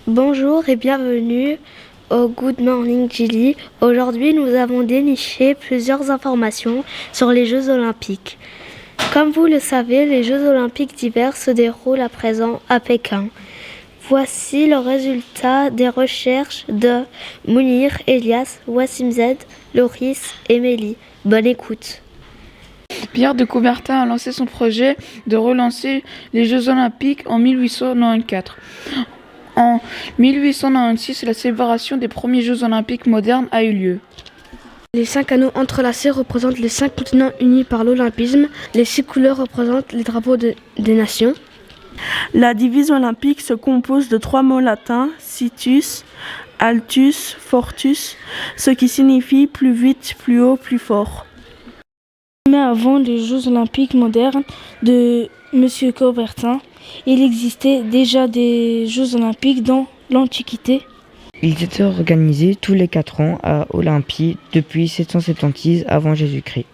Bonjour et bienvenue au Good Morning Gilly. Aujourd'hui, nous avons déniché plusieurs informations sur les Jeux Olympiques. Comme vous le savez, les Jeux Olympiques d'hiver se déroulent à présent à Pékin. Voici le résultat des recherches de Mounir, Elias, Wassim Z, Loris et Mélie. Bonne écoute. Pierre de Coubertin a lancé son projet de relancer les Jeux Olympiques en 1894. En 1896, la célébration des premiers Jeux Olympiques modernes a eu lieu. Les 5 anneaux entrelacés représentent les 5 continents unis par l'olympisme. Les 6 couleurs représentent les drapeaux des nations. La devise olympique se compose de 3 mots latins, situs, altus, fortus, ce qui signifie plus vite, plus haut, plus fort. Mais avant les Jeux olympiques modernes de M. Coubertin, il existait déjà des Jeux olympiques dans l'Antiquité. Ils étaient organisés tous les 4 ans à Olympie depuis 776 avant Jésus-Christ.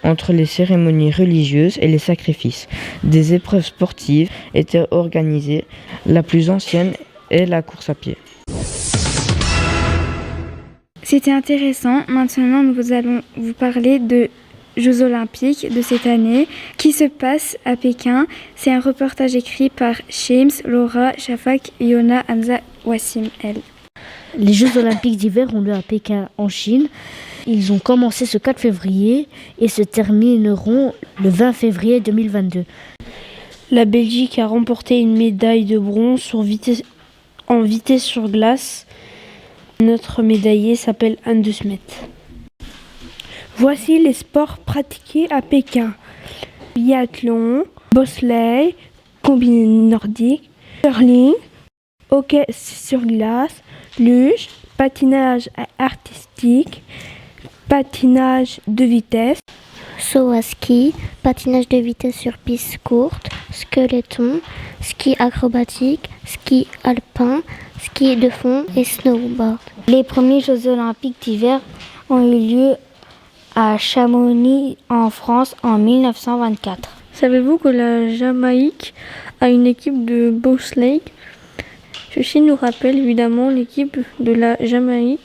Entre les cérémonies religieuses et les sacrifices, des épreuves sportives étaient organisées. La plus ancienne est la course à pied. C'était intéressant. Maintenant, nous allons vous parler de Jeux Olympiques de cette année qui se passent à Pékin. C'est un reportage écrit par James, Laura, Shafak, Yona, Hamza, Wassim L. Les Jeux Olympiques d'hiver ont lieu à Pékin en Chine. Ils ont commencé ce 4 février et se termineront le 20 février 2022. La Belgique a remporté une médaille de bronze en vitesse sur glace. Notre médaillé s'appelle Anne de Smet. Voici les sports pratiqués à Pékin. Biathlon, bobsleigh, combiné nordique, curling, hockey sur glace, luge, patinage artistique, patinage de vitesse, Saut à ski, patinage de vitesse sur piste courte, skeleton, ski acrobatique, ski alpin, ski de fond et snowboard. Les premiers Jeux Olympiques d'hiver ont eu lieu à Chamonix en France en 1924. Savez-vous que la Jamaïque a une équipe de bobsleigh? Ceci nous rappelle évidemment l'équipe de la Jamaïque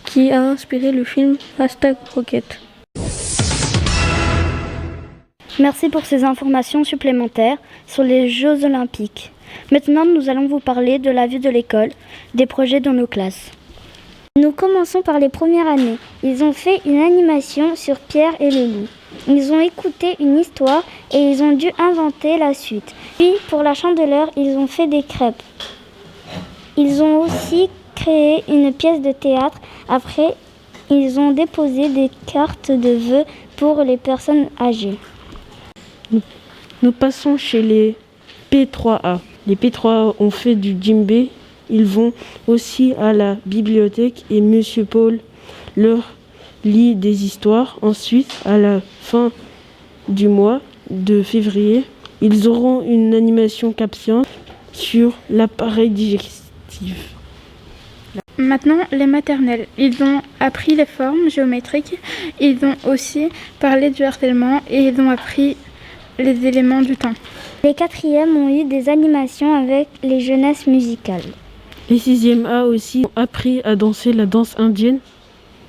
qui a inspiré le film #Rocket. Merci pour ces informations supplémentaires sur les Jeux Olympiques. Maintenant, nous allons vous parler de la vie de l'école, des projets dans nos classes. Nous commençons par les premières années. Ils ont fait une animation sur Pierre et le loup. Ils ont écouté une histoire et ils ont dû inventer la suite. Puis, pour la chandeleur, ils ont fait des crêpes. Ils ont aussi créé une pièce de théâtre. Après, ils ont déposé des cartes de vœux pour les personnes âgées. Nous passons chez les P3A. Les P3A ont fait du djembé. Ils vont aussi à la bibliothèque et Monsieur Paul leur lit des histoires. Ensuite, à la fin du mois de février, ils auront une animation Cap-Science sur l'appareil digestif. Maintenant, les maternelles. Ils ont appris les formes géométriques. Ils ont aussi parlé du harcèlement et ils ont appris les éléments du temps. Les 4e ont eu des animations avec les jeunesses musicales. Les 6e A aussi ont appris à danser la danse indienne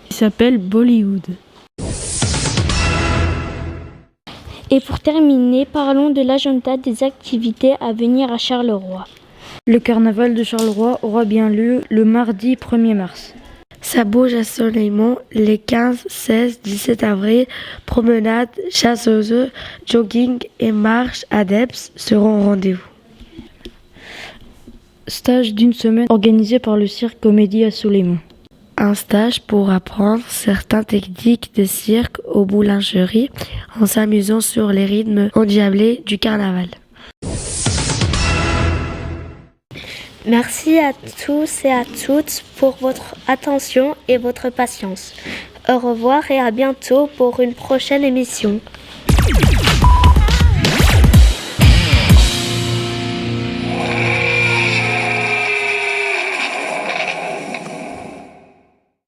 qui s'appelle Bollywood. Et pour terminer, parlons de l'agenda des activités à venir à Charleroi. Le carnaval de Charleroi aura bien lieu le mardi 1er mars. Ça bouge à Soleillement les 15, 16, 17 avril. Promenade, chasse aux œufs, jogging et marche à Debs seront au rendez-vous. Stage d'une semaine organisé par le cirque Comédie à Soleillement. Un stage pour apprendre certaines techniques de cirque aux boulangeries en s'amusant sur les rythmes endiablés du carnaval. Merci à tous et à toutes pour votre attention et votre patience. Au revoir et à bientôt pour une prochaine émission.